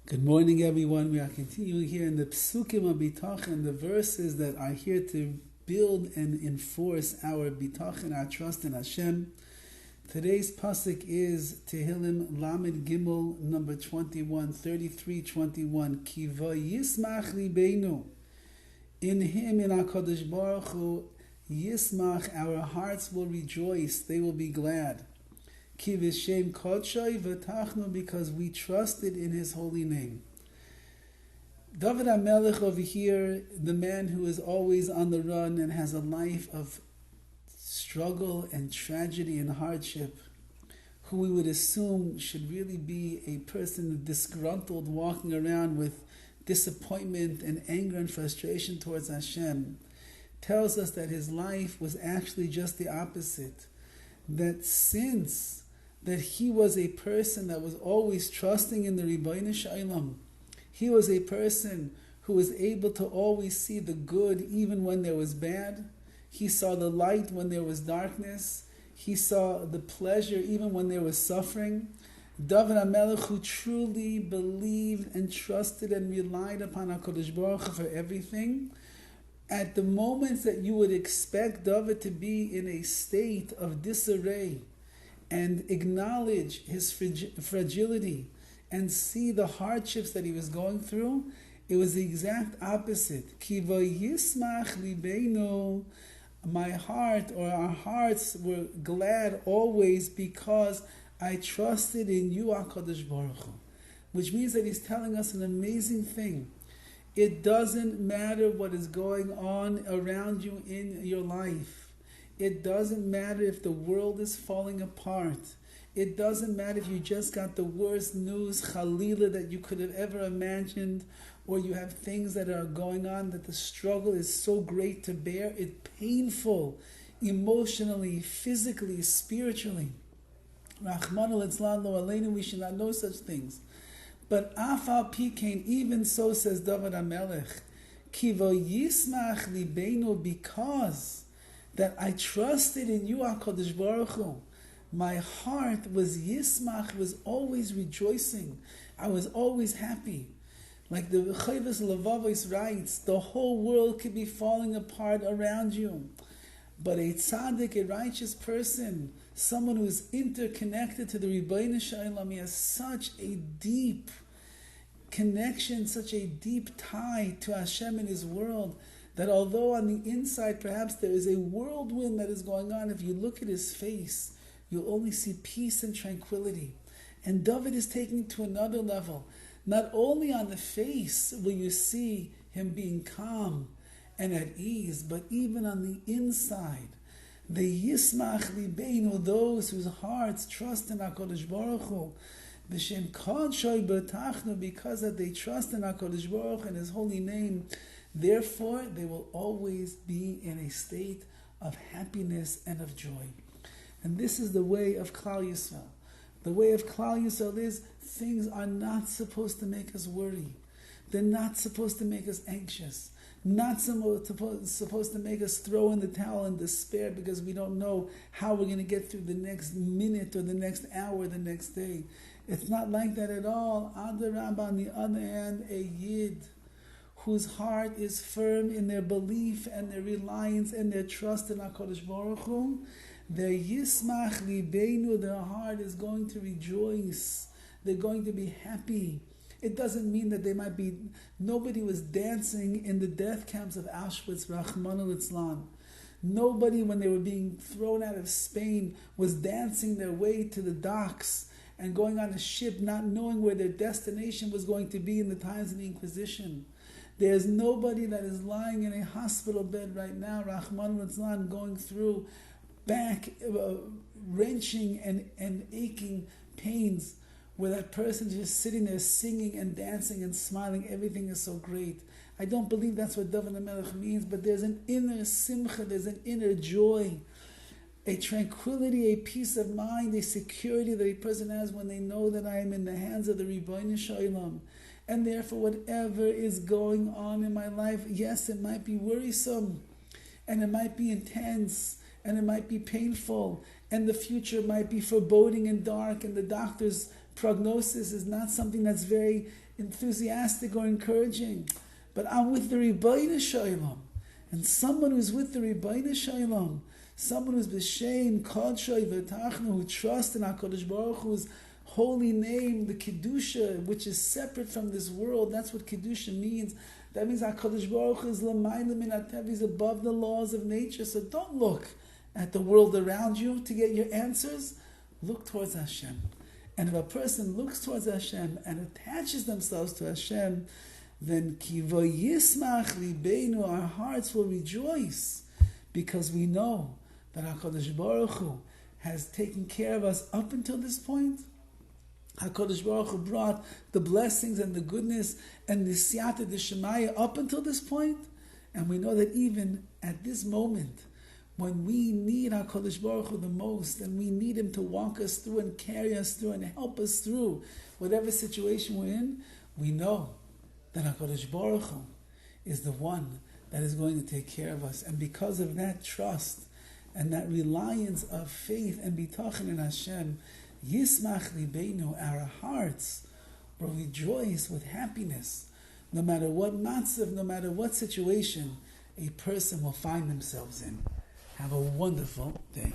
Good morning, everyone. We are continuing here in the Psukim of Bitachon, the verses that are here to build and enforce our Bitachon, our trust in Hashem. Today's pasuk is Tehillim Lamed Gimel, number 21, 33:21. Ki vayismach libeinu. In Him, in HaKadosh Baruch Hu, Yismach, our hearts will rejoice, they will be glad. Ki v'shem kodshay v'tachnu, because we trusted in His holy name. Dovid HaMelech over here, the man who is always on the run and has a life of struggle and tragedy and hardship, who we would assume should really be a person disgruntled, walking around with disappointment and anger and frustration towards Hashem, tells us that his life was actually just the opposite. That since that he was a person that was always trusting in the Ribbono Shel Olam, he was a person who was able to always see the good even when there was bad. He saw the light when there was darkness. He saw the pleasure even when there was suffering. Dovid HaMelech, who truly believed and trusted and relied upon HaKadosh Baruch Hu for everything, at the moments that you would expect Dovid to be in a state of disarray and acknowledge his fragility and see the hardships that he was going through, it was the exact opposite. Ki vayismach libeinu, my heart, or our hearts, were glad always because I trusted in you, HaKadosh Baruch Hu. Which means that he's telling us an amazing thing. It doesn't matter what is going on around you in your life. It doesn't matter if the world is falling apart. It doesn't matter if you just got the worst news, Chalila, that you could have ever imagined, or you have things that are going on that the struggle is so great to bear. It's painful, emotionally, physically, spiritually. Rachmana litzlan lo aleinu, we should not know such things. But afal pikein, even so, says Dovid HaMelech, ki vayismach libeinu, because that I trusted in you, HaKadosh Baruch Hu. My heart was yismach, was always rejoicing. I was always happy. Like the Horowitz writes, the whole world could be falling apart around you. But a tzaddik, a righteous person, someone who is interconnected to the Ribbono Shel Olam, he has such a deep connection, such a deep tie to Hashem and His world, that although on the inside perhaps there is a whirlwind that is going on, if you look at his face, you'll only see peace and tranquility. And Dovid is taking it to another level. Not only on the face will you see him being calm and at ease, but even on the inside. The Yismach Libeinu, those whose hearts trust in HaKadosh Baruch Hu, B'Shem Kodshay Bitachon, because that they trust in HaKadosh Baruch Hu and His holy name, therefore they will always be in a state of happiness and of joy. And this is the way of Klal Yisrael. The way of Klal Yisrael is things are not supposed to make us worry. They're not supposed to make us anxious. Not supposed to make us throw in the towel in despair because we don't know how we're going to get through the next minute or the next hour, the next day. It's not like that at all. Adarabba, on the other hand, a Yid whose heart is firm in their belief and their reliance and their trust in HaKadosh Baruch Hu, their Yismach Libeinu, their heart is going to rejoice. They're going to be happy. It doesn't mean that they might be, nobody was dancing in the death camps of Auschwitz, Rachmana litzlan. Nobody, when they were being thrown out of Spain, was dancing their way to the docks and going on a ship, not knowing where their destination was going to be in the times of the Inquisition. There's nobody that is lying in a hospital bed right now, Rachmana litzlan, going through back wrenching and aching pains, where that person is just sitting there singing and dancing and smiling. Everything is so great. I don't believe that's what Dovid HaMelech means, but there's an inner simcha, there's an inner joy, a tranquility, a peace of mind, a security that a person has when they know that I am in the hands of the Ribbono Shel Olam. And therefore, whatever is going on in my life, yes, it might be worrisome, and it might be intense, and it might be painful, and the future might be foreboding and dark, and the doctors prognosis is not something that's very enthusiastic or encouraging. But I'm with the Ribbono Shel Olam. And someone who's with the Ribbono Shel Olam, someone who's b'shem Kodsho Bitachon, who trusts in HaKadosh Baruch Hu's holy name, the Kedusha, which is separate from this world. That's what Kedusha means. That means HaKadosh Baruch Hu is l'mayla min hatev, he's above the laws of nature. So don't look at the world around you to get your answers. Look towards Hashem. And if a person looks towards Hashem and attaches themselves to Hashem, then kivo yismach libeinu, our hearts will rejoice, because we know that HaKadosh Baruch Hu has taken care of us up until this point. HaKadosh Baruch Hu brought the blessings and the goodness and the siyata d'shemaya up until this point. And we know that even at this moment, when we need HaKadosh Baruch Hu the most, and we need Him to walk us through and carry us through and help us through whatever situation we're in, we know that HaKadosh Baruch Hu is the one that is going to take care of us. And because of that trust and that reliance of faith and bitachon in Hashem, Yismach libeinu, our hearts will rejoice with happiness, no matter what matzav, no matter what situation a person will find themselves in. Have a wonderful day.